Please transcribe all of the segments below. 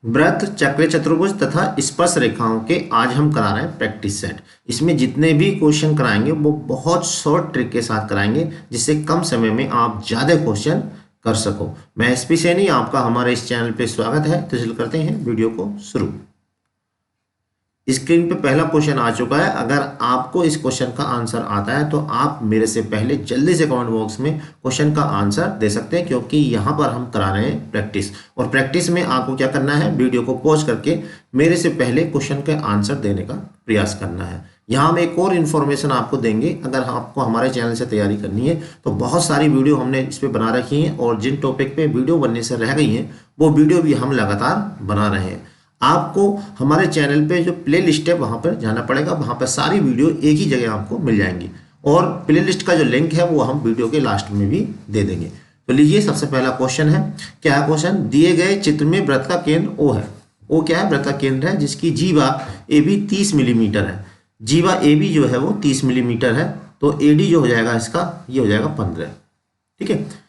वृत्त, चक्र, चतुर्भुज तथा स्पर्श रेखाओं के आज हम करा रहे हैं प्रैक्टिस सेट। इसमें जितने भी क्वेश्चन कराएंगे वो बहुत शॉर्ट ट्रिक के साथ कराएंगे, जिससे कम समय में आप ज़्यादा क्वेश्चन कर सको। मैं एसपी सैनी, आपका हमारे इस चैनल पे स्वागत है। तो चलिए करते हैं वीडियो को शुरू। स्क्रीन पे पहला क्वेश्चन आ चुका है। अगर आपको इस क्वेश्चन का आंसर आता है तो आप मेरे से पहले जल्दी से कमेंट बॉक्स में क्वेश्चन का आंसर दे सकते हैं, क्योंकि यहाँ पर हम करा रहे हैं प्रैक्टिस। और प्रैक्टिस में आपको क्या करना है, वीडियो को पॉज करके मेरे से पहले क्वेश्चन का आंसर देने का प्रयास करना है। यहाँ हम एक और इन्फॉर्मेशन आपको देंगे। अगर आपको हमारे चैनल से तैयारी करनी है तो बहुत सारी वीडियो हमने इस पर बना रखी हैं, और जिन टॉपिक पे वीडियो बनने से रह गई हैं वो वीडियो भी हम लगातार बना रहे हैं। आपको हमारे चैनल पे जो प्ले लिस्ट है वहाँ पर जाना पड़ेगा। वहाँ पर सारी वीडियो एक ही जगह आपको मिल जाएंगी, और प्ले लिस्ट का जो लिंक है वो हम वीडियो के लास्ट में भी दे देंगे। तो लीजिए, सबसे पहला क्वेश्चन है। क्या है क्वेश्चन? दिए गए चित्र में वृत्त का केंद्र O है। O क्या है? वृत्त का केंद्र है, जिसकी जीवा AB 30 मिलीमीटर है। जीवा AB जो है वो 30 मिलीमीटर है, तो AD जो हो जाएगा इसका, ये हो जाएगा 15। ठीक है।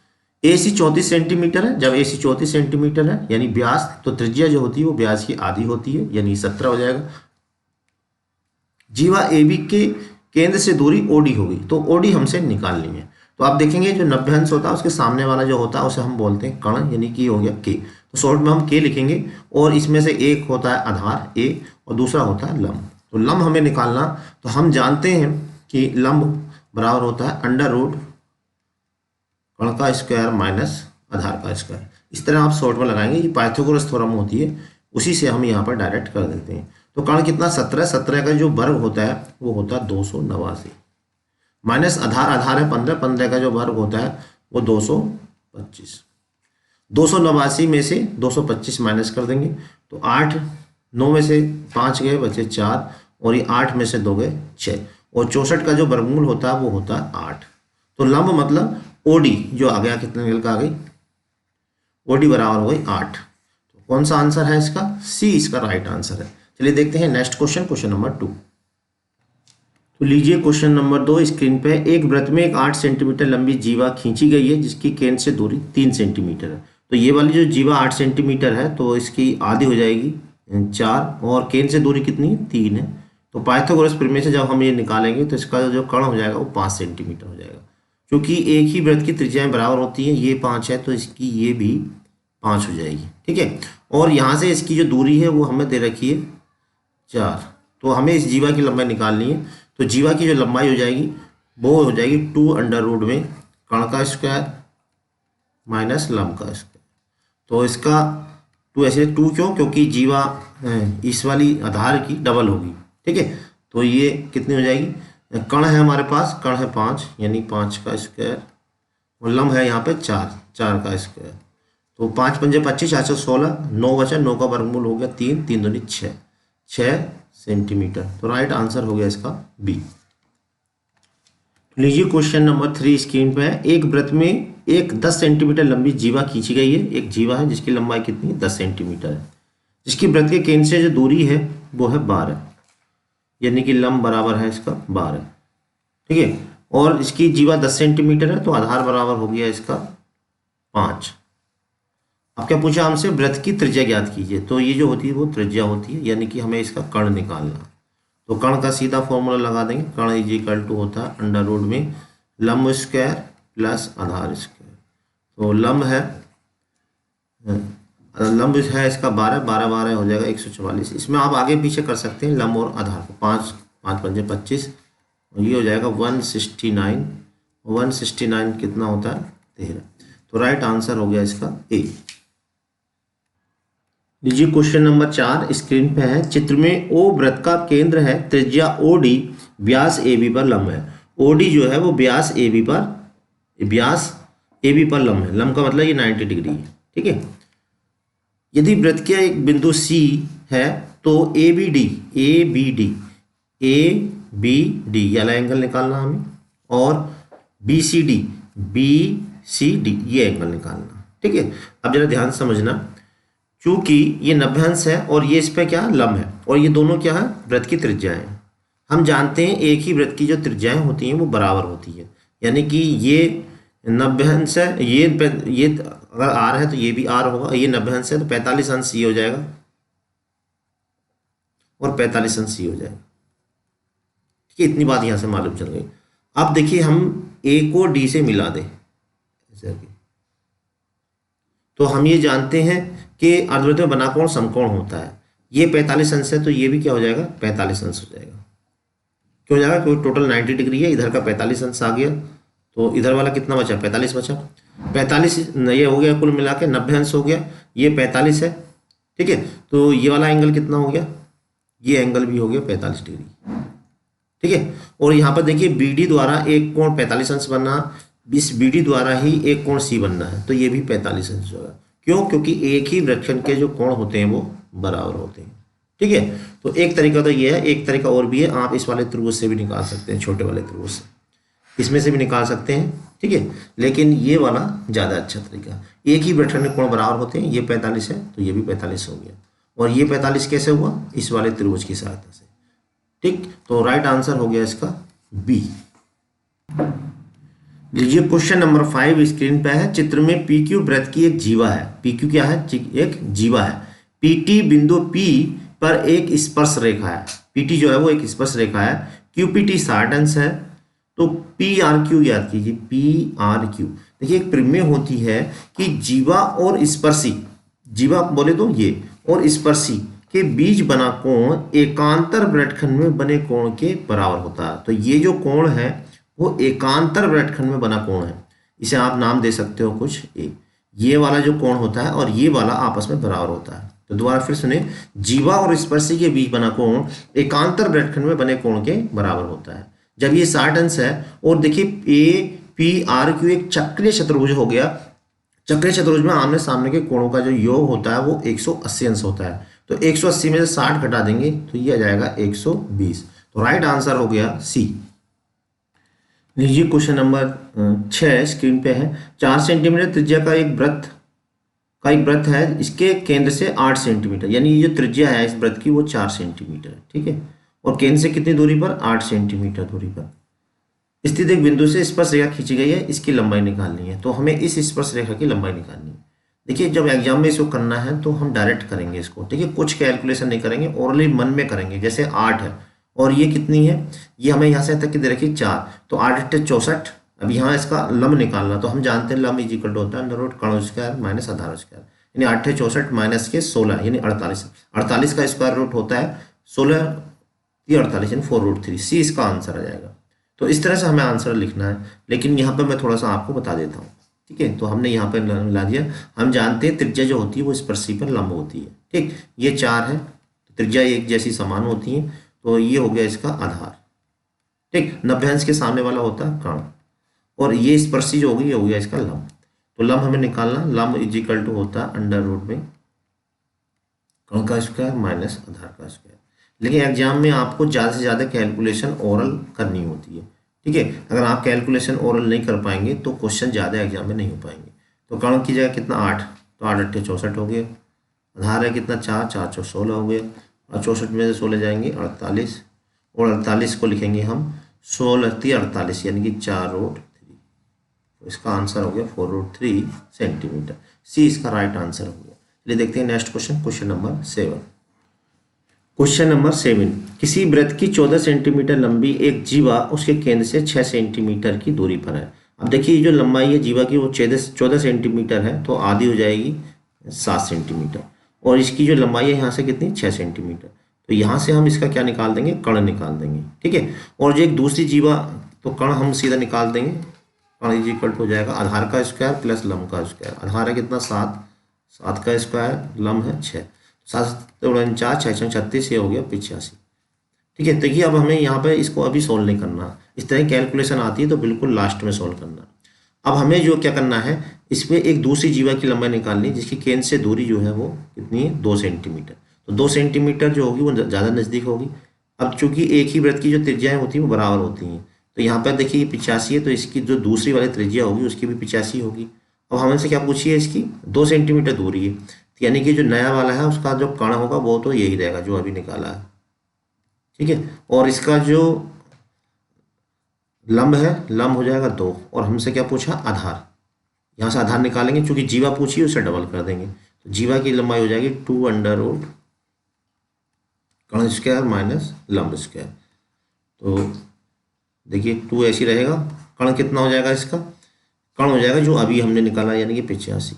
AC 34 सेंटीमीटर है। जब AC 34 सेंटीमीटर है यानी व्यास, तो त्रिज्या जो होती है वो व्यास की आधी होती है, यानी 17 हो जाएगा। जीवा AB के केंद्र से दूरी OD होगी, तो OD हमसे निकालनी है। तो आप देखेंगे जो नभ्यंश होता है उसके सामने वाला जो होता है उसे हम बोलते हैं कर्ण, यानी कि हो गया K। तो शॉर्ट में हम K लिखेंगे, और इसमें से एक होता है आधार A और दूसरा होता है लंब। तो लंब हमें निकालना, तो हम जानते हैं कि लंब बराबर होता है अंडर रूट कर्ण का स्क्वायर माइनस आधार का स्क्वायर। इस तरह आप शॉर्ट में लगाएंगे। ये पाइथागोरस थ्योरम होती है, उसी से हम यहाँ पर डायरेक्ट कर देते हैं। तो कर्ण कितना? 17 का जो वर्ग होता है वो होता है 289, माइनस आधार, आधार है 15 का जो वर्ग होता है वो 225। 289 में से 225 माइनस कर देंगे, तो 8, 9 में से 5 गए, बचे 4, और ये 8 में से 2 गए 6, और 64 का जो वर्गमूल होता है वो होता है 8। तो लंब मतलब OD जो आ गया, कितने निकल का आ गई? OD बराबर हो गई 8। तो कौन सा आंसर है इसका? C इसका राइट आंसर है। चलिए देखते हैं नेक्स्ट क्वेश्चन, क्वेश्चन नंबर 2। तो लीजिए क्वेश्चन नंबर 2 स्क्रीन पे। एक वृत्त में एक 8 सेंटीमीटर लंबी जीवा खींची गई है, जिसकी केंद्र से दूरी 3 सेंटीमीटर है। तो ये वाली जो जीवा 8 सेंटीमीटर है, तो इसकी आधी हो जाएगी 4, और केंद्र से दूरी कितनी है? 3 है। तो पाइथागोरस प्रमेय से जब हम ये निकालेंगे तो इसका जो कर्ण हो जाएगा वो 5 सेंटीमीटर हो जाएगा। क्योंकि एक ही वृत्त की त्रिज्याएं बराबर होती हैं, ये 5 है तो इसकी ये भी 5 हो जाएगी। ठीक है। और यहाँ से इसकी जो दूरी है वो हमें दे रखी है 4, तो हमें इस जीवा की लंबाई निकालनी है। तो जीवा की जो लंबाई हो जाएगी वो हो जाएगी 2 अंडर रूट में कर्ण का स्क्वायर माइनस लंब का स्क्वायर। तो इसका 2 ऐसे 2 क्यों? क्योंकि जीवा इस वाली आधार की डबल होगी। ठीक है। तो ये कितनी हो जाएगी? कर्ण है हमारे पास, कर्ण है 5, यानी 5 का स्क्वायर, और लंब है यहाँ पे 4 का स्क्वायर। तो 5 पंजे 25, 4 16, 9 बचा, 9 का वर्गमूल हो गया 3, 3 दूनी 6 सेंटीमीटर। तो राइट आंसर हो गया इसका B। लीजिए क्वेश्चन नंबर 3 स्क्रीन पे है। एक वृत्त में एक 10 सेंटीमीटर लंबी जीवा खींची गई है। एक जीवा है जिसकी लंबाई कितनी है? 10 सेंटीमीटर है, जिसकी वृत्त के केंद्र से जो दूरी है वो है 12, यानी कि लंब बराबर है इसका 12। ठीक है। और इसकी जीवा 10 सेंटीमीटर है, तो आधार बराबर हो गया इसका 5। अब क्या पूछा हमसे? वृत्त की त्रिज्या ज्ञात कीजिए। तो ये जो होती है वो त्रिज्या होती है, यानी कि हमें इसका कर्ण निकालना। तो कर्ण का सीधा फॉर्मूला लगा देंगे। कर्ण इज इक्वल टू होता है अंडर रूट में लंब स्क्वायर प्लस आधार स्क्वायर। तो लंब है इसका 12, 12 12 हो जाएगा 144। इसमें आप आगे पीछे कर सकते हैं लंब और आधार को। 5 5 पंजे 25, ये हो जाएगा 169। 169 कितना होता है? 13। तो राइट आंसर हो गया इसका A। लीजिए क्वेश्चन नंबर 4 स्क्रीन पे है। चित्र में O वृत्त का केंद्र है, त्रिज्या OD व्यास AB पर लंब है। OD जो है वो व्यास AB पर लंब है। लंब का मतलब ये 90 डिग्री है। ठीक है। यदि वृत्त का एक बिंदु C है तो ABD ये वाला एंगल निकालना हमें, और BCD ये एंगल निकालना। ठीक है। अब जरा ध्यान से समझना, चूंकि ये नभ्यंश है और ये इस पे क्या लंब है, और ये दोनों क्या है? वृत्त की त्रिज्याएं हैं। हम जानते हैं एक ही वृत्त की जो त्रिज्याएं होती हैं वो बराबर होती है, यानी कि ये नभ्यंश है, ये अगर R है तो ये भी R होगा, ये नभ्यंश है तो 45 अंश ये हो जाएगा और 45 अंश सी हो जाएगा। ठीक है, इतनी बात यहाँ से मालूम चल गई। अब देखिए हम ए को डी से मिला दें ऐसे करके, तो हम ये जानते हैं कि अर्धवृत्त में बना कोण समकोण होता है। ये 45 अंश है तो ये भी क्या हो जाएगा, 45 अंश हो जाएगा। क्यों हो जाएगा, क्योंकि टोटल 90 डिग्री है, इधर का 45 अंश आ गया, तो इधर वाला कितना बचा, 45 बचा। 45 ये हो गया, कुल मिला के 90 अंश हो गया, ये 45 है। ठीक है, तो ये वाला एंगल कितना हो गया, ये एंगल भी हो गया 45 डिग्री। ठीक है, और यहाँ पर देखिए बी डी द्वारा एक कोण 45 अंश बनना, इस बी डी द्वारा ही एक कोण सी बनना है, तो ये भी 45 अंश होगा। क्यों, क्योंकि एक ही वृत्तखंड के जो कोण होते हैं वो बराबर होते हैं। ठीक है, तो एक तरीका तो ये है, एक तरीका और भी है, आप इस वाले त्रिभुज से भी निकाल सकते हैं, छोटे वाले त्रिभुज से, इसमें से भी निकाल सकते हैं। ठीक है, लेकिन ये वाला ज़्यादा अच्छा तरीका है। एक ही वृत्तखंड के कोण बराबर होते हैं, ये 45 है तो ये भी 45 हो गया, और ये 45 कैसे हुआ, इस वाले त्रिभुज की सहायता से। ठीक, तो राइट आंसर हो गया इसका बी। लीजिए क्वेश्चन नंबर 5 स्क्रीन पे है। चित्र में पी क्यू वृत्त की एक जीवा है। पी क्यू क्या है, एक जीवा है। पीटी बिंदु पी पर एक स्पर्श रेखा है। पीटी जो है वो एक स्पर्श रेखा है। क्यूपीटी 60 अंश है। तो पी आर क्यू याद कीजिए, पी आर क्यू। देखिए एक प्रमेय होती है कि जीवा और स्पर्शी, जीवा बोले तो ये, और स्पर्शी के बीच बना कोण एकांतर वृत्तखंड में बने कोण के बराबर होता है। तो ये जो कोण है वो एकांतर वृत्तखंड में बना कोण है, इसे आप नाम दे सकते हो कुछ ए। ये वाला जो कोण होता है और ये वाला आपस में बराबर होता है। तो दोबारा फिर सुने, जीवा और स्पर्शी के बीच बना कोण एकांतर वृत्तखंड में बने कोण के बराबर होता है। जब ये 60 अंश है, और देखिए ए पी आर क्यू एक चक्रीय चतुर्भुज हो गया। चक्रीय चतुर्भुज में आमने सामने के कोणों का जो योग होता है वो 180 अंश होता है। तो 180 में से 60 घटा देंगे तो ये आ जाएगा 120। तो राइट आंसर हो गया सी। लीजिए क्वेश्चन नंबर 6 स्क्रीन पे है। 4 सेंटीमीटर त्रिज्या का एक वृत्त है, इसके केंद्र से 8 सेंटीमीटर, यानी ये जो त्रिज्या है इस वृत्त की वो 4 सेंटीमीटर है। ठीक है, और केंद्र से कितनी दूरी पर, 8 सेंटीमीटर दूरी पर स्थित एक बिंदु से स्पर्श रेखा खींची गई है, इसकी लंबाई निकालनी है। तो हमें इस स्पर्श रेखा की लंबाई निकालनी है। देखिए जब एग्जाम में इसको करना है तो हम डायरेक्ट करेंगे इसको। ठीक है, कुछ कैलकुलेशन नहीं करेंगे, ओरली मन में करेंगे। जैसे 8 है और ये कितनी है, ये हमें यहाँ से तक की दे रखी 4, तो 8 × 64। अब यहाँ इसका लंब निकालना, तो हम जानते हैं लंब इज इक्वल टू होता है √ कर्ण स्क्वायर माइनस आधार स्क्वायर, यानी 8 × 64 माइनस के 16 यानी 48। 48 का स्क्वायर रूट होता है 16 × 48 यानी 4√3। सी इसका आंसर आ जाएगा। तो इस तरह से हमें आंसर लिखना है, लेकिन यहाँ पर मैं थोड़ा सा आपको बता देता हूँ। ठीक है, तो हमने यहाँ पर मिला दिया। हम जानते हैं त्रिज्या जो होती है वो स्पर्शी पर लंब होती है। ठीक, ये 4 है, त्रिज्या एक जैसी समान होती है, तो ये हो गया इसका आधार। ठीक, 90 अंश के सामने वाला होता है कर्ण, और ये स्पर्शी जो होगी ये हो गया इसका लंब। तो लंब हमें निकालना, लंब इज इक्वल टू होता है √ में कर्ण का स्क्वायर माइनस आधार का स्क्वायर। लेकिन एग्जाम में आपको ज़्यादा से ज़्यादा कैलकुलेशन ओरल करनी होती है। ठीक है, अगर आप कैलकुलेशन ओरल नहीं कर पाएंगे तो क्वेश्चन ज़्यादा एग्जाम में नहीं हो पाएंगे। तो कर्ण की जगह कितना 8, तो 8 × 8 = 64 हो गया। आधार है कितना 4, 4 × 4 = 16 हो गया, और 64 में से 16 जाएंगे 48, और 48 को लिखेंगे हम 16 × 3 = 48 यानी कि 4√3। तो इसका आंसर हो गया 4√3 सेंटीमीटर। सी इसका राइट आंसर हो गया। चलिए देखते हैं next question, question number 7। Question number 7, किसी वृत्त की 14 सेंटीमीटर लंबी एक जीवा उसके केंद्र से 6 सेंटीमीटर की दूरी पर है। अब देखिए जो लंबाई है जीवा की वो 14 सेंटीमीटर है, तो आधी हो जाएगी 7 सेंटीमीटर, और इसकी जो लंबाई है यहाँ से कितनी 6 सेंटीमीटर। तो यहाँ से हम इसका क्या निकाल देंगे, कर्ण निकाल देंगे। ठीक है, और जो एक दूसरी जीवा, तो कर्ण हम सीधा निकाल देंगे। कर्ण इज इक्वल टू हो जाएगा आधार का स्क्वायर प्लस लंब का स्क्वायर। आधार है कितना 7, 7 का स्क्वायर, लंब है 6, 7 × 4 = 6 × 36, ये हो गया 85। ठीक है, देखिए अब हमें यहाँ पे इसको अभी सोल्व नहीं करना, इस तरह कैलकुलेशन आती है तो बिल्कुल लास्ट में सोल्व करना। अब हमें जो क्या करना है, इसमें एक दूसरी जीवा की लंबाई निकालनी, जिसकी केंद्र से दूरी जो है वो कितनी है 2 सेंटीमीटर। तो 2 सेंटीमीटर जो होगी वो ज़्यादा नज़दीक होगी। अब चूंकि एक ही वृत्त की जो त्रिज्याएँ होती हैं वो बराबर होती हैं, तो यहाँ पर देखिए ये 85 है, तो इसकी जो दूसरी वाली त्रिज्या होगी उसकी भी 85 होगी। अब हमसे क्या पूछी है, इसकी 2 सेंटीमीटर दूरी है, यानी कि जो नया वाला है उसका जो कर्ण होगा वो तो यही रहेगा जो अभी निकाला है। ठीक है, और इसका जो लंब है, लंब हो जाएगा 2, और हमसे क्या पूछा आधार, यहाँ से आधार निकालेंगे, चूंकि जीवा पूछी उसे डबल कर देंगे, तो जीवा की लंबाई हो जाएगी 2 √ कर्ण स्क्वायर माइनस लंब स्क्वायर। तो देखिए 2 ऐसी रहेगा, कर्ण कितना हो जाएगा इसका, कर्ण हो जाएगा जो अभी हमने निकाला यानी कि 85,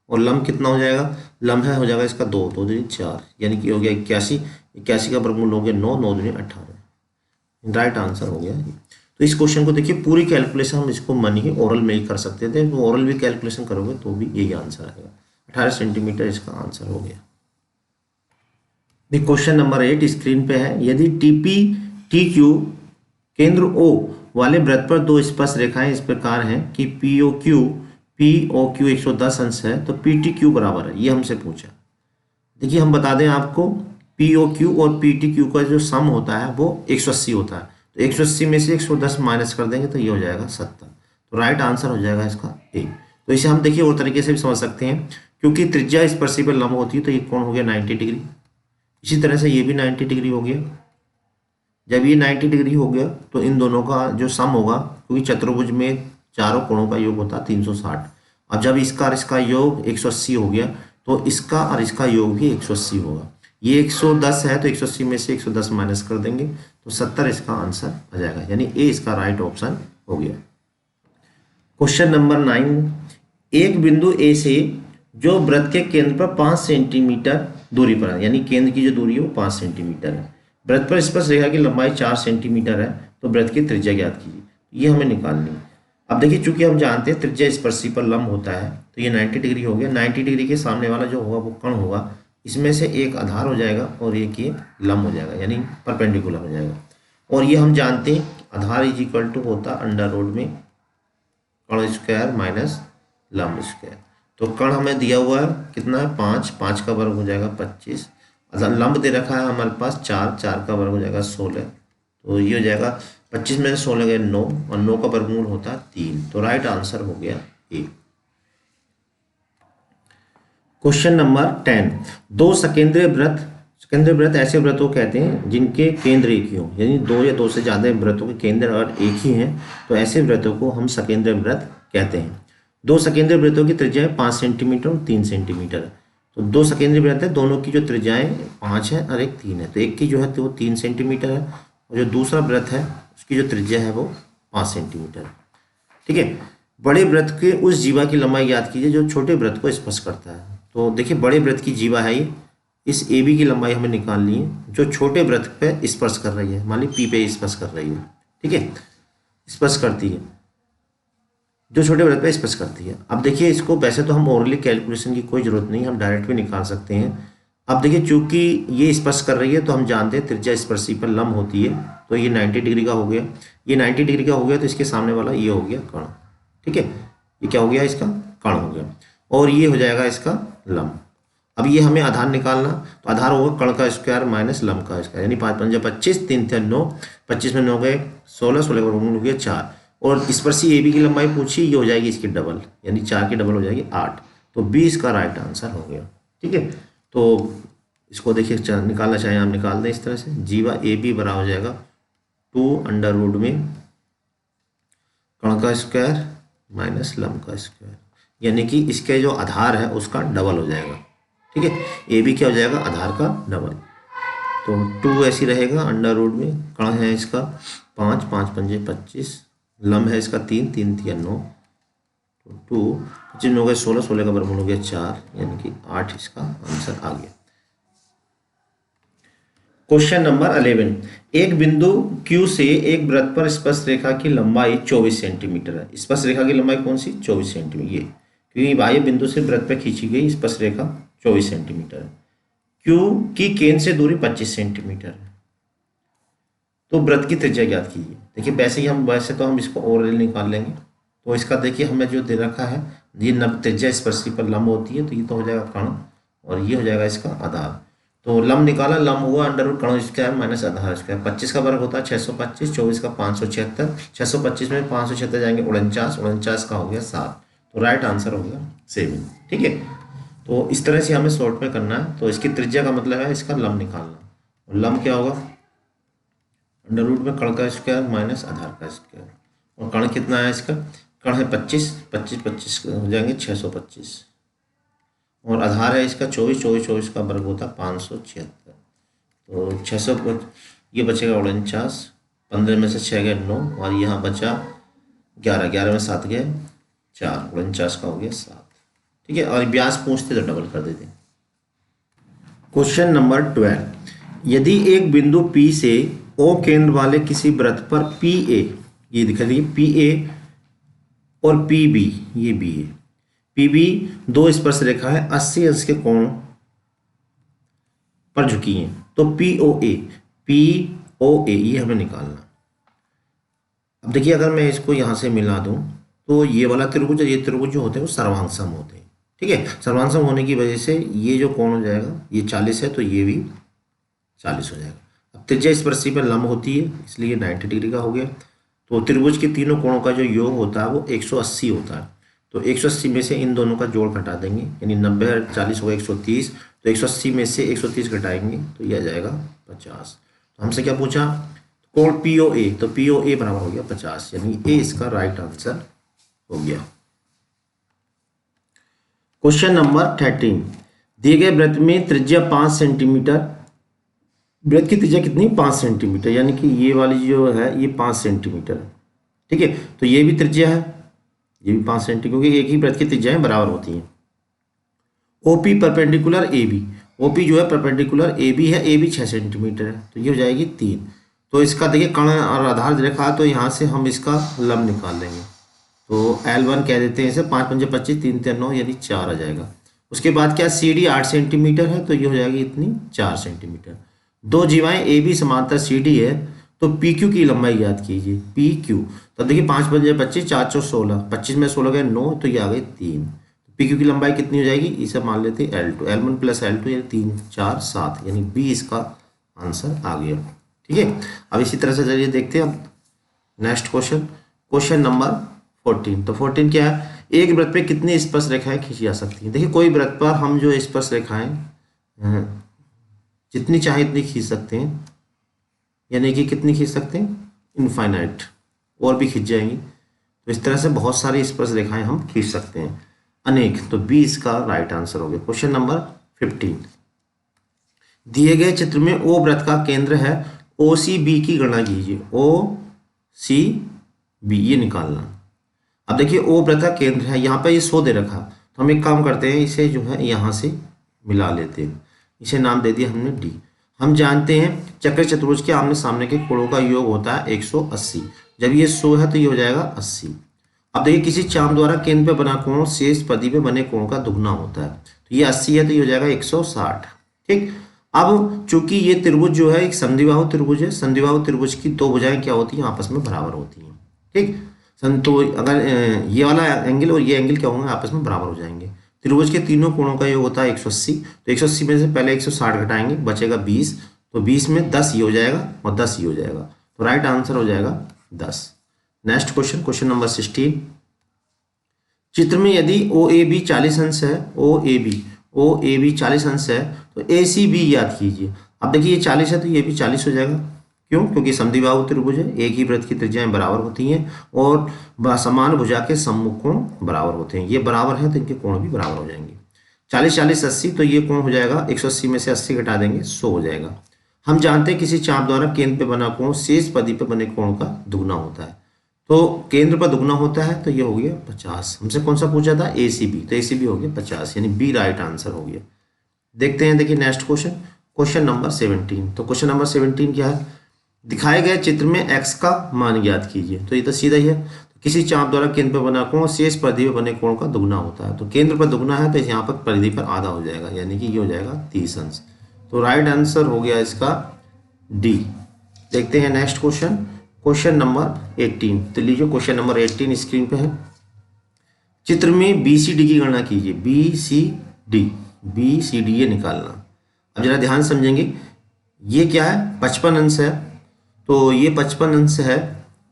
और लंब कितना हो जाएगा, लंब है हो जाएगा इसका 2, 2 दूनी 4 यानी कि हो गया 81, 81 का वर्गमूल हो गया 9, 9 दूनी 18। राइट आंसर हो गया ये। तो इस क्वेश्चन को देखिए पूरी कैलकुलेशन हम इसको मन ही ओरल में ही कर सकते थे, तो ओरल भी कैलकुलेशन करोगे तो भी यही आंसर आएगा, 18 सेंटीमीटर इसका आंसर हो गया। क्वेश्चन नंबर 8 स्क्रीन पे है, यदि टीपी टी क्यू केंद्र O वाले वृत्त पर दो स्पर्श रेखाएं इस प्रकार हैं कि POQ 110 अंश है तो PTQ बराबर है, ये हमसे पूछा। देखिए हम बता दें आपको, POQ और PTQ का जो सम होता है वो 180 होता है, तो 180 में से 110 माइनस कर देंगे तो ये हो जाएगा 70। तो राइट आंसर हो जाएगा इसका ए। तो इसे हम देखिए और तरीके से भी समझ सकते हैं, क्योंकि त्रिज्या स्पर्शी पर लंब होती है तो ये कोण हो गया 90 डिग्री, इसी तरह से ये भी 90 डिग्री हो गया। जब ये 90 डिग्री हो गया तो इन दोनों का जो सम होगा, क्योंकि चतुर्भुज में चारों कोणों का योग होता है 360, अब जब इसका और इसका योग 180 हो गया तो इसका और इसका योग भी 180 होगा। ये 110 है तो 180 में से 110 माइनस कर देंगे तो 70 इसका आंसर आ जाएगा, यानी ए इसका राइट ऑप्शन हो गया। क्वेश्चन नंबर 9, एक बिंदु ए से जो वृत्त के केंद्र पर 5 सेंटीमीटर दूरी पर है, यानी केंद्र की जो दूरी है वो 5 सेंटीमीटर है, वृत्त पर स्पर्श रेखा की लंबाई 4 सेंटीमीटर है, तो वृत्त की त्रिज्या ज्ञात कीजिए। ये हमें निकालनी है। अब देखिए चूंकि हम जानते हैं त्रिज्या स्पर्शी पर लंब होता है तो ये 90 डिग्री हो गया, 90 डिग्री के सामने वाला जो होगा वो कर्ण होगा, इसमें से एक आधार हो जाएगा और एक ये लंब हो जाएगा यानी परपेंडिकुलर हो जाएगा। और ये हम जानते हैं आधार इज इक्वल टू होता अंडर रूट में कर्ण स्क्वायर माइनस लंब स्क्वायर। तो कर्ण हमें दिया हुआ है कितना है 5, 5 का वर्ग हो जाएगा 25, लंब दे रखा है हमारे पास 4, 4 का वर्ग हो जाएगा 16, तो ये हो जाएगा 25 में 16 गए 9, और 9 का वर्गमूल होता है 3, तो राइट आंसर हो गया ए। क्वेश्चन नंबर 10, दो सकेंद्रीय वृत्त, सकेंद्रीय वृत्त ऐसे वृत्तों को कहते हैं जिनके केंद्र एक ही हो, यानी दो या दो से ज्यादा वृत्तों के केंद्र और एक ही हैं तो ऐसे वृत्तों को हम सकेंद्रीय वृत्त कहते हैं। दो सकेंद्रीय वृत्तों की त्रिज्या 5 सेंटीमीटर और 3 सेंटीमीटर है, तो दो सकेंद्रीय वृत्त है, दोनों की जो त्रिज्याएं 5 है और एक 3 है, तो एक की जो है तो वो 3 सेंटीमीटर है और जो दूसरा वृत्त है उसकी जो त्रिज्या है वो 5 सेंटीमीटर है। ठीक है, बड़े वृत्त के उस जीवा की लंबाई याद कीजिए जो छोटे वृत्त को स्पर्श करता है। तो देखिए बड़े वृत्त की जीवा है ये, इस ए बी की लंबाई हमें निकालनी है जो छोटे वृत्त पे स्पर्श कर रही है, मान ली पी पे स्पर्श कर रही है, ठीक है, स्पर्श करती है, जो छोटे वृत्त पे स्पर्श करती है। अब देखिए इसको वैसे तो हम ओरली कैलकुलेशन की कोई जरूरत नहीं, हम डायरेक्ट भी निकाल सकते हैं। अब देखिए चूंकि ये स्पर्श कर रही है तो हम जानते हैं त्रिज्या स्पर्शी पर लंब होती है, तो ये 90 डिग्री का हो गया, ये 90 डिग्री का हो गया तो इसके सामने वाला ये हो गया कर्ण, ठीक है, ये क्या हो गया इसका कर्ण हो गया, और ये हो जाएगा इसका लंब। अब ये हमें आधार निकालना, तो आधार होगा कर्ण का स्क्वायर माइनस लंब का स्क्वायर, यानी 5 पंजा 25, 3 3 9, 25 में 9 गए 16, 16 का वर्गमूल हो गया 4, और स्पर्शी ए बी की लंबाई पूछी, ये हो जाएगी इसकी डबल, यानी 4 की डबल हो जाएगी 8, तो 20 का राइट आंसर हो गया। ठीक है, तो इसको देखिए निकालना चाहें हम निकाल दें इस तरह से, जीवा ए बी बराबर हो जाएगा 2 अंडर रूट में कर्ण का स्क्वायर माइनस लंब का स्क्वायर, यानी कि इसके जो आधार है उसका डबल हो जाएगा। ठीक है, ए बी क्या हो जाएगा आधार का डबल, तो 2 ऐसी रहेगा अंडर रूट में कर्ण है इसका 5, 5 पंजे 25, लंब है इसका 3, 3 3 9, तो 2 25 में हो गया 16, 16 का वर्गमूल हो गया 4, यानी कि 8 इसका आंसर आ गया। क्वेश्चन नंबर 11, एक बिंदु Q से एक वृत्त पर स्पर्श रेखा की लंबाई 24 सेंटीमीटर है। स्पर्श रेखा की लंबाई कौन सी 24 सेंटीमीटर, ये क्योंकि बाह्य बिंदु से वृत्त पर खींची गई स्पर्श रेखा 24 सेंटीमीटर है। Q की केंद्र से दूरी 25 सेंटीमीटर है, तो वृत्त की त्रिज्या ज्ञात कीजिए। देखिए वैसे तो हम इसको ओरल निकाल लेंगे, तो इसका देखिए हमें जो दे रखा है ये त्रिज्या स्पर्शी पर लंब होती है, तो ये तो हो जाएगा कर्ण और ये हो जाएगा इसका आधार। तो लंब निकाला, लंब हुआ अंडर रूट कर्ण स्क्वायर माइनस आधार स्क्वायर, 25 का वर्ग होता है 625, 24 का 576, 625 में 576 जाएंगे 49, 49 का हो गया 7, तो राइट आंसर हो गया 7। ठीक है, तो इस तरह से हमें शॉर्ट में करना है, तो इसकी त्रिज्या का मतलब है इसका लंब निकालना, और लंब क्या होगा अंडर रूट में कर्ण का स्क्वायर माइनस आधार का स्क्वायर, और कर्ण कितना है इसका कर्ण है 25, 25 25 हो जाएंगे 625, और आधार है इसका 24, 24 24 का वर्ग होता है 576, तो 600 ये बचेगा 49, 15 में से 6 गए 9, और यहाँ बचा 11, 11 में 7 गए 4, 49 का हो गया 7। ठीक है, और ब्याज पूछते तो डबल कर देते। क्वेश्चन नंबर 12, यदि एक बिंदु P से O केंद्र वाले किसी वृत्त पर PA, ये दिखा दीजिए PA और PB, ये B है, PB दो स्पर्श रेखा है 80 अंश के कोण पर झुकी है, तो POA ये हमें निकालना। अब देखिए अगर मैं इसको यहाँ से मिला दूँ तो ये वाला त्रिभुज और ये त्रिभुज जो होते हैं वो सर्वांग होते हैं। ठीक है, सर्वांग होने की वजह से ये जो कोण हो जाएगा ये 40 है, तो ये भी 40 हो जाएगा। अब त्रिज्या स्पर्शी में लंब होती है, इसलिए 90 डिग्री का हो गया। तो त्रिभुज के तीनों कोणों का जो योग होता है वो 180 होता है। तो 180 में से इन दोनों का जोड़ घटा देंगे, यानी 90 और 40 होगा 130। तो 180 में से 130 घटाएंगे तो यह आ जाएगा 50। तो हमसे क्या पूछा, कोण POA, तो POA बराबर हो गया 50, यानी ए इसका राइट आंसर हो गया। क्वेश्चन नंबर 13, दिए गए वृत्त में त्रिज्या 5 सेंटीमीटर, वृत्त की त्रिज्या कितनी 5 सेंटीमीटर, यानी कि ये वाली जो है ये 5 सेंटीमीटर है। ठीक है, तो ये भी त्रिज्या है, ये भी 5 सेंटीमीटर, क्योंकि एक ही वृत्त की त्रिज्याएं बराबर होती हैं। OP परपेंडिकुलर AB, OP जो है परपेंडिकुलर AB है, AB 6 सेंटीमीटर है, तो ये हो जाएगी 3। तो इसका देखिए कर्ण और आधार रेखा, तो यहाँ से हम इसका लंब निकाल लेंगे। तो L1 कह देते हैं इसे, 5 पंजे 25, 3 3 9, यानी 4 आ जाएगा। उसके बाद क्या CD 8 सेंटीमीटर है, तो ये हो जाएगी इतनी 4 सेंटीमीटर। दो जीवाएं AB समांतर CD है, तो PQ की लंबाई याद कीजिए, PQ। तो देखिए 5 पंजे 25, 4 4 16, 25 में 16 गए 9, तो ये आ गए 3। PQ की लंबाई कितनी हो जाएगी, इसे मान लेते हैं L2, L1 प्लस L2, यानी 3 4 7, यानी B इसका आंसर आ गया। ठीक है, अब इसी तरह से चलिए देखते हैं अब नेक्स्ट क्वेश्चन, क्वेश्चन नंबर 14। तो 14 क्या है, एक वृत्त पे कितनी स्पर्श रेखाएं खींची जा सकती हैं। देखिए कोई वृत्त पर हम जो स्पर्श रेखाएं जितनी चाहे इतनी खींच सकते हैं, यानी कि कितनी खींच सकते हैं, इनफाइनाइट, और भी खींच जाएंगी। तो इस तरह से बहुत सारी स्पर्श रेखाएं हम खींच सकते हैं, अनेक। तो बी इसका राइट आंसर हो गया। क्वेश्चन नंबर 15, दिए गए चित्र में ओ वृत्त का केंद्र है, OCB की गणना कीजिए। OCB ये निकालना। अब देखिए ओ वृत्त का केंद्र है, यहाँ पर ये 100 दे रखा, तो हम एक काम करते हैं, इसे जो है यहाँ से मिला लेते हैं, इसे नाम दे दिया हमने D। हम जानते हैं चक्र चतुर्भुज के आमने सामने के कोणों का योग होता है 180। जब ये 100 है तो ये हो जाएगा 80। अब देखिए किसी चाप द्वारा केंद्र पे बना कोण शेष पदी पे बने कोण का दुगना होता है, तो ये 80 है तो ये हो जाएगा 160। ठीक, अब चूंकि ये त्रिभुज जो है एक संधिबाहु त्रिभुज है, संधिबाहु त्रिभुज की दो भुजाएं क्या होती हैं, आपस में बराबर होती हैं। ठीक, तो अगर ये वाला एंगल और ये एंगल क्या होंगे, आपस में बराबर हो जाएंगे। त्रिभुज के तीनों कोणों का योग होता है 180, तो 180 में से पहले 160 घटाएंगे, बचेगा 20, तो 20 में 10 ये हो जाएगा और 10 ये हो जाएगा, तो राइट आंसर हो जाएगा 10। नेक्स्ट क्वेश्चन, क्वेश्चन नंबर 16, चित्र में यदि OAB 40 अंश है, OAB 40 अंश है, तो ACB याद कीजिए। अब देखिए ये 40 है तो ये भी 40 हो जाएगा, क्यों, क्योंकि समद्विबाहु त्रिभुज है, एक ही वृत्त की त्रिज्याएं बराबर होती हैं और समान भुजा के सम्मुख कोण बराबर होते हैं। ये बराबर है तो इनके कोण भी बराबर हो जाएंगे। 40 40 80, तो ये कोण हो जाएगा 180 में से 80 घटा देंगे 100 हो जाएगा। हम जानते हैं किसी चाप द्वारा केंद्र पे बना कोण शेष पदी पे बने कोण का दुगना होता है, तो केंद्र पर दुगना होता है, तो ये हो गया 50। हमसे कौन सा पूछा था, ACB, तो ACB हो गया 50, यानी बी राइट आंसर हो गया। देखते हैं, देखिए नेक्स्ट क्वेश्चन, क्वेश्चन नंबर 17। तो क्वेश्चन नंबर 17 क्या है, दिखाए गए चित्र में x का मान ज्ञात कीजिए। तो ये तो सीधा ही है, तो किसी चाप द्वारा केंद्र पर बना कोण शेष परिधि पर बने कोण का दुगना होता है, तो केंद्र पर दुगना है तो यहाँ पर परिधि पर आधा हो जाएगा, यानी कि ये हो जाएगा 30 अंश। तो राइट आंसर हो गया इसका D। देखते हैं नेक्स्ट क्वेश्चन, क्वेश्चन नंबर 18। तो लीजिए क्वेश्चन नंबर 18 स्क्रीन पे है, चित्र में BCD की गणना कीजिए। BCD ये निकालना। अब जरा ध्यान समझेंगे, ये क्या है, 55 अंश है, तो ये 55 अंश है।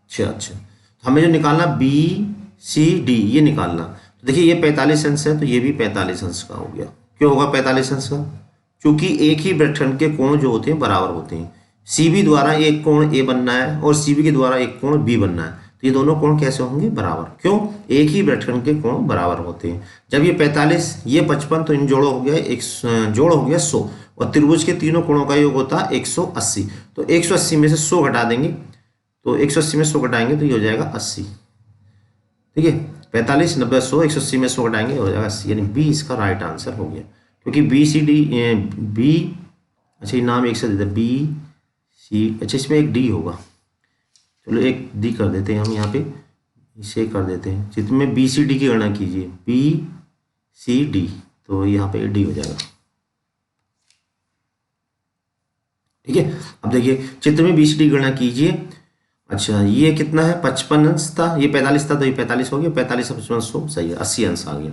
अच्छा, तो हमें जो निकालना BCD ये निकालना। तो देखिए ये 45 अंश है, तो ये भी 45 अंश का हो गया। क्यों होगा 45 अंश का, क्योंकि एक ही वृत्तखंड के कोण जो होते हैं बराबर होते हैं। CB द्वारा एक कोण A बनना है और CB के द्वारा एक कोण B बनना है, तो ये दोनों कोण कैसे होंगे? बराबर। क्यों? एक ही वृत्तखंड के कोण बराबर होते हैं। जब ये 45 ये 55 तो इन जोड़ो हो गया जोड़ हो गया 100 और त्रिभुज के तीनों कोणों का योग होता है 180। तो 180 में से 100 घटा देंगे तो 180 में 100 घटाएंगे तो ये हो जाएगा 80। ठीक है, 45 90 100 180 में 100 घटाएंगे हो जाएगा 80, यानी बी इसका राइट आंसर हो गया। क्योंकि बी सी डी बी, अच्छा ये नाम एक से देते बी सी, अच्छा इसमें एक डी होगा, चलो एक डी कर देते हैं हम यहाँ पे, इसे कर देते हैं। चित्र में बी सी डी की गणना कीजिए, बी सी डी, तो यहाँ पे डी हो जाएगा। ठीक है, अब देखिए चित्र में बी सी डी की गणना कीजिए। अच्छा ये कितना है? 55 अंश था, ये 45 था तो ये 45 हो गया, 45 55 100 सही है, 80 अंश आ गया।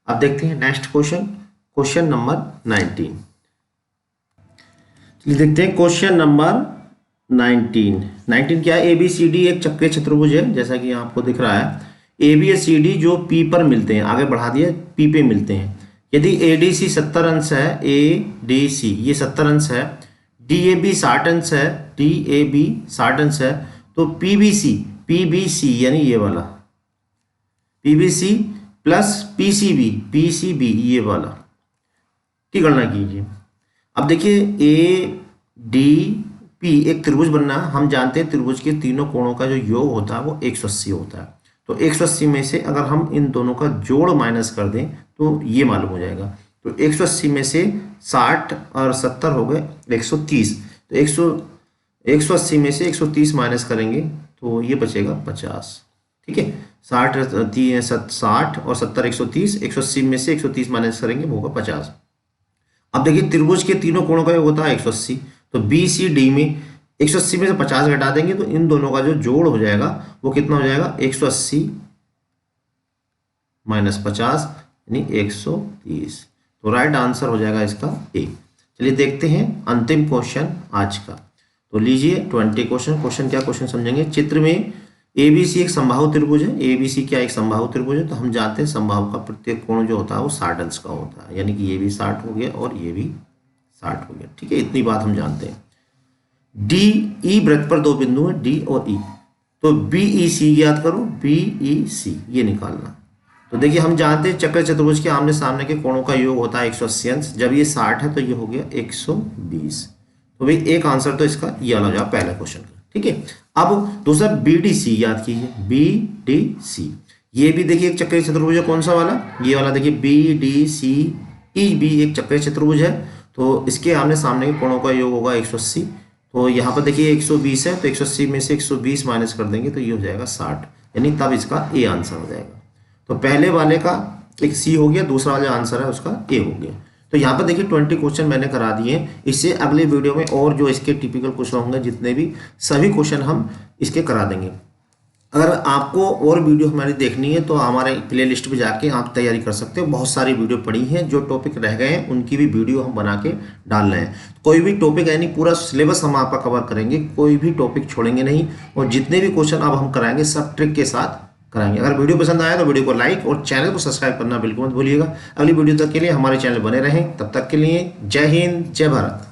अब देखते हैं नेक्स्ट क्वेश्चन, क्वेश्चन नंबर 19। चलिए देखते हैं क्वेश्चन नंबर 19 क्या है? ए बी सी डी एक चक्रीय चतुर्भुज है, जैसा कि आपको दिख रहा है। ए बी और सी डी जो पी पर मिलते हैं, आगे बढ़ा दिया, पी पे मिलते हैं। यदि ए डी सी 70 अंश है, ए डी सी ये 70 अंश है, डी ए बी 60 अंश है, डी ए बी 60 अंश है, तो पी बी सी यानी ये वाला P B C plus P C B ये वाला की गणना कीजिए। अब देखिए ए डी पी एक त्रिभुज बनना, हम जानते हैं त्रिभुज के तीनों कोणों का जो योग होता है वो 180 होता है। तो 180 में से अगर हम इन दोनों का जोड़ माइनस कर दें तो ये मालूम हो जाएगा। तो 180 में से 60 और 70 हो गए 130, तो 180 में से 130 माइनस करेंगे तो ये बचेगा 50। ठीक है, 60 और 70 130, 180 में से 130 माइनस करेंगे वो होगा 50। अब देखिए त्रिभुज के तीनों कोणों का योग होता है 180, तो बी सी डी में 180 में से 50 घटा देंगे तो इन दोनों का जो जोड़ हो जाएगा वो कितना हो जाएगा? 180 माइनस 50 यानी 130। तो राइट आंसर हो जाएगा इसका ए। चलिए देखते हैं अंतिम क्वेश्चन आज का। तो लीजिए 20 क्वेश्चन क्या क्वेश्चन समझेंगे। चित्र में ए बी सी एक समबाहु त्रिभुज है, ए बी सी क्या एक समबाहु त्रिभुज है, तो हम जानते हैं समबाहु का प्रत्येक कोण जो होता है वो 60 अंश का होता है, यानी कि ये भी 60 हो गया और ये भी 60 हो गया। ठीक है, इतनी बात हम जानते हैं। डी ई वृत्त पर दो बिंदु हैं डी और ई, तो बी ई सी याद करो, बी ई सी ये निकालना। तो देखिए हम जानते हैं चक्र चतुर्भुज के आमने सामने के कोणों का योग होता है 180 अंश, जब ये 60 है तो ये हो गया 120। तो भाई एक आंसर तो इसका ये वाला जवाब पहला क्वेश्चन का। ठीक है, अब दूसरा बी डी सी याद कीजिए, बी डी सी ये भी देखिए एक चक्रीय चतुर्भुज है। कौन सा वाला? ये वाला देखिए बी डी सी ई भी एक चक्रीय चतुर्भुज है, तो इसके आमने सामने के कोणों का योग होगा 180। तो यहाँ पर देखिए 120 है, तो 180 में से 120 माइनस कर देंगे तो ये हो जाएगा 60, यानी तब इसका ए आंसर हो जाएगा। तो पहले वाले का एक सी हो गया, दूसरा वाला आंसर है उसका ए हो गया। तो यहाँ पर देखिए 20 क्वेश्चन मैंने करा दिए। इससे अगले वीडियो में और जो इसके टिपिकल क्वेश्चन होंगे जितने भी सभी क्वेश्चन हम इसके करा देंगे। अगर आपको और वीडियो हमारी देखनी है तो हमारे प्लेलिस्ट पे जाके आप तैयारी कर सकते हो। बहुत सारी वीडियो पड़ी हैं, जो टॉपिक रह गए हैं उनकी भी वीडियो हम बना के डाल रहे हैं। कोई भी टॉपिक यानी पूरा सिलेबस हम आपका कवर करेंगे, कोई भी टॉपिक छोड़ेंगे नहीं, और जितने भी क्वेश्चन अब हम कराएंगे सब ट्रिक के साथ कराएंगे। अगर वीडियो पसंद आया तो वीडियो को लाइक और चैनल को सब्सक्राइब करना बिल्कुल मत भूलिएगा। अगली वीडियो तक के लिए हमारे चैनल बने रहें, तब तक के लिए जय हिंद जय भारत।